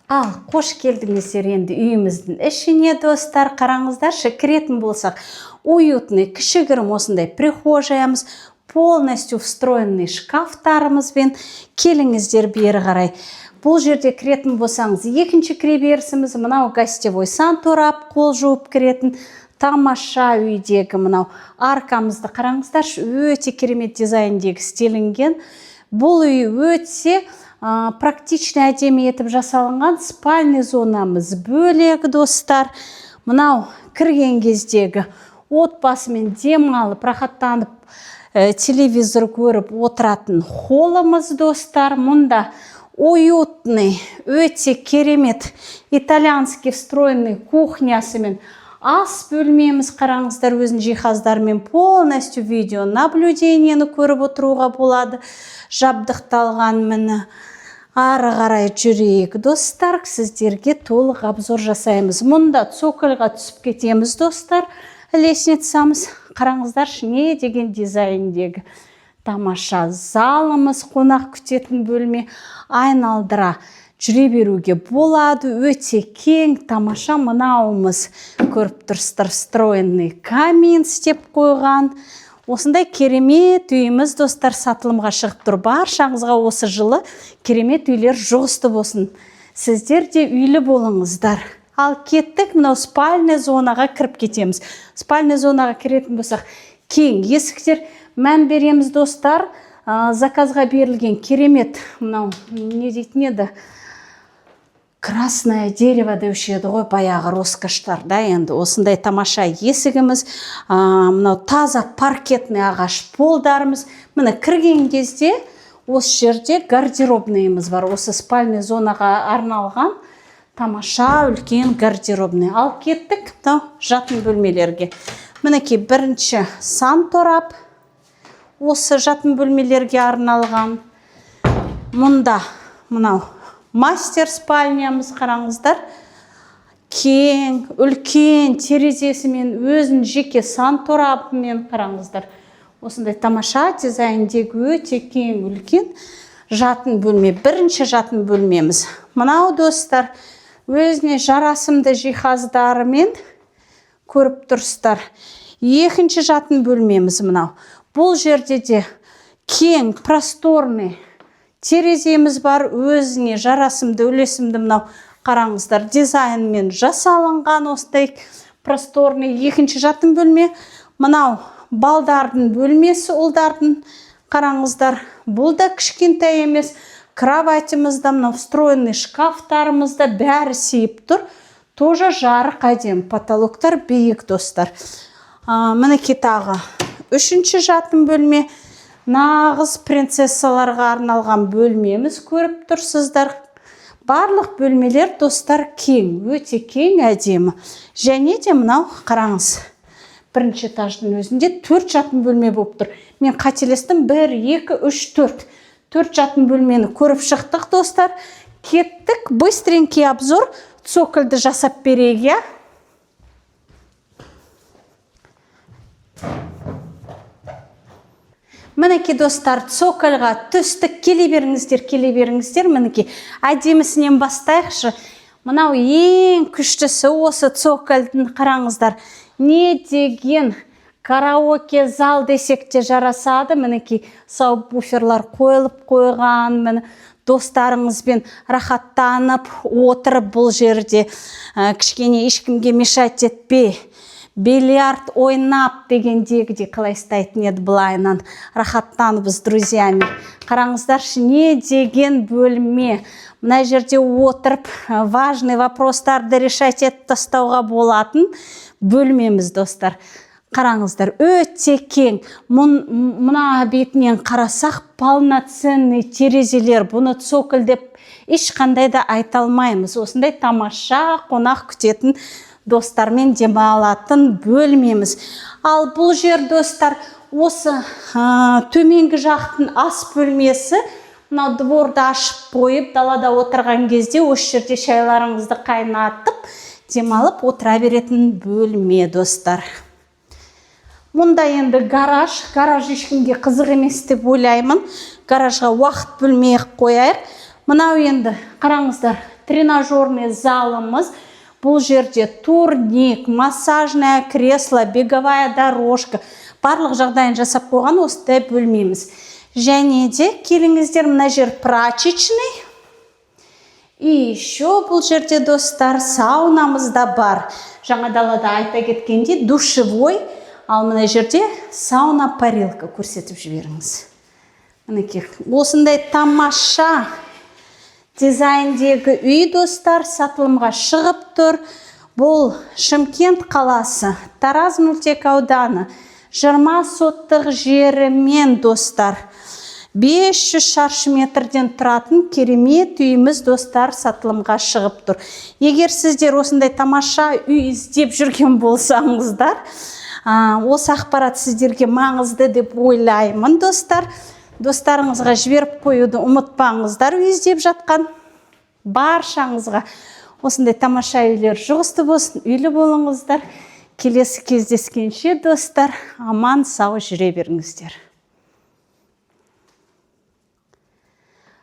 Ал, қош келдіңіздер енді үйіміздің ішіне, достар. Қараңыздаршы, кіретін болсақ, уютный, кішігірім осындай прихожаямыз, полностью встроенный шкафтарымызбен. Келіңіздер бері қарай. Бұл жерде кіретін болсаңыз, екінші кіреберісіміз, мынау гостевой санторап, қол жуып кіретін тамаша үйдегі мынау аркамызды қараңыздаршы, өте керемет дизайндегі істелінген. Бұл үй өте практичный әдемі етіп жасалынған. Спальный зонамыз бөлек, достар. Мынау кірген кездегі отбасымен демалып, рахаттанып, телевизор көріп отыратын холлымыз, достар. Мұнда уютный, өте керемет итальянский встроенный кухнясымен ас бөлмеміз. Қараңыздар, өзін жиһаздармен полностью видео наблюдениені көріп отыруға болады. Жабдықталған міне. Ары қарай жүрейік, достар. Сіздерге толық обзор жасаймыз. Мұнда цокольға түсіп кетеміз, достар. Лестницамыз. Қараңыздаршы, не деген дизайндегі тамаша залымыз, қонақ күтетін бөлме. Айналдыра жүре беруге болады. Өте кең, тамаша. Мынауымыз көріп тұрсыздар, встроенный камин істеп қойған. Осындай керемет үйіміз, достар, сатылымға шығып тұр. Баршаңызға осы жылы керемет үйлер жұғысты болсын. Сіздер де үйлі болыңыздар. Ал кеттік, мынау спальный зонаға кіріп кетеміз. Спальный зонаға кіретін болсақ, кең есіктер. Мән береміз, достар. Заказға берілген керемет, мынау не дейтін еді? Красное дерево деуші еді ғой, баяғы роскоштар, енді осындай тамаша есігіміз, мынау таза паркетный ағаш полдарымыз. Міне кірген кезде осы жерде гардеробныйымыз бар. Осы спальный зонаға арналған тамаша үлкен гардеробный. Ал кеттік, мынау жатын бөлмелерге. Мінекей бірінші санторап осы жатын бөлмелерге арналған. Мұнда мынау мастер спальнямыз, қараңыздар. Кең, үлкен терезесімен, өзін жеке санторабымен, қараңыздар. Осындай тамаша дизайндегі өте кең, үлкен жатын бөлме. Бірінші жатын бөлмеміз. Мынау, достар, өзіне жарасымды жиһаздарымен көріп тұрсыздар. Екінші жатын бөлмеміз мынау. Бұл жерде де кең, просторный тереземіз бар, өзіне жарасымды, үлесімді мынау қараңыздар, дизайнмен жасалынған осындай просторный екінші жатын бөлме. Мынау балдардың бөлмесі, ұлдардың, қараңыздар. Бұл да кішкентай емес. Кроватімізді, мынау встроенный шкафтарымызда бәрі сейіп тұр. Тоже жарық әдем, потолоктар биік, достар. Мінекей тағы үшінші жатын бөлме. Нағыз принцессаларға арналған бөлмеміз көріп тұрсыздар. Барлық бөлмелер, достар, кең, өте кең, әдемі. Және де мынау қараңыз. Бірінші этаждың өзінде 4 жатын бөлме болып тұр. Мен қателестім, 1, 2, 3, 4. 4 жатын бөлмені көріп шықтық, достар. Кеттік, быстренький обзор, цокольді жасап берейік, я. Мінекей, достар, цокольға түстік. Келе беріңіздер. Мінекей, әдемісінен бастайықшы. Мынау ең күштісі осы цокольдің, қараңыздар. Не деген караоке зал десек те жарасады. Мінекей, сабвуферлар қойылып қойған. Міне достарыңызбен рахаттанып отырып бұл жерде кішкене ешкімге мешать етпей. Бильярд ойнап дегендегідей қалай істайтын еді бұлайынан. Рахаттанып с друзьями. Қараңыздаршы, не деген бөлме. Мына жерде отырып важный вопростарды решать етіп тастауға болатын бөлмеміз, достар. Қараңыздар, өте кең. Мына бетінен қарасақ, полноценный терезелер. Бұны цоколь деп ешқандай да айта алмаймыз. Осындай тамаша қонақ күтетін достармен демалатын бөлмеміз. Ал бұл жер, достар, осы төменгі жақтың ас бөлмесі. Мынау дворды ашып қойып, далада отырған кезде осы жерде шайларыңызды қайнатып, демалып отыра беретін бөлме, достар. Мұнда енді гараж ешкімге қызық емес деп ойлаймын. Гаражға уақыт бөлмей қояйық. Мынау енді қараңыздар, тренажерный залымыз. Бұл жерде турник, массажное кресло, беговая дорожка, барлық жағдайын жасап қойған осындай бөлмеміз. Және де келіңіздер, мына жер прачечный. И еще бұл жерде достар саунамыз да бар. Жаңа далада айта кеткенде душевой, ал мына жерде сауна парилка көрсетіп жіберіңіз. Мінекей, осындай тамаша дизайндегі үй достар сатылымға шығып тұр. Бұл Шымкент қаласы, Тараз мөлтек ауданы, 20 соттық жерімен достар. 500 шаршы метрден тұратын керемет үйіміз достар сатылымға шығып тұр. Егер сіздер осындай тамаша үй іздеп жүрген болсаңыздар, осы ақпарат сіздерге маңызды деп ойлаймын достар. Достарыңызға жіберіп қоюды ұмытпаңыздар. Үй іздеп жатқан баршаңызға осындай тамаша үйлер жұғысты болсын, үйлі болыңыздар. Келесі кездескенше достар, аман сау жүре беріңіздер.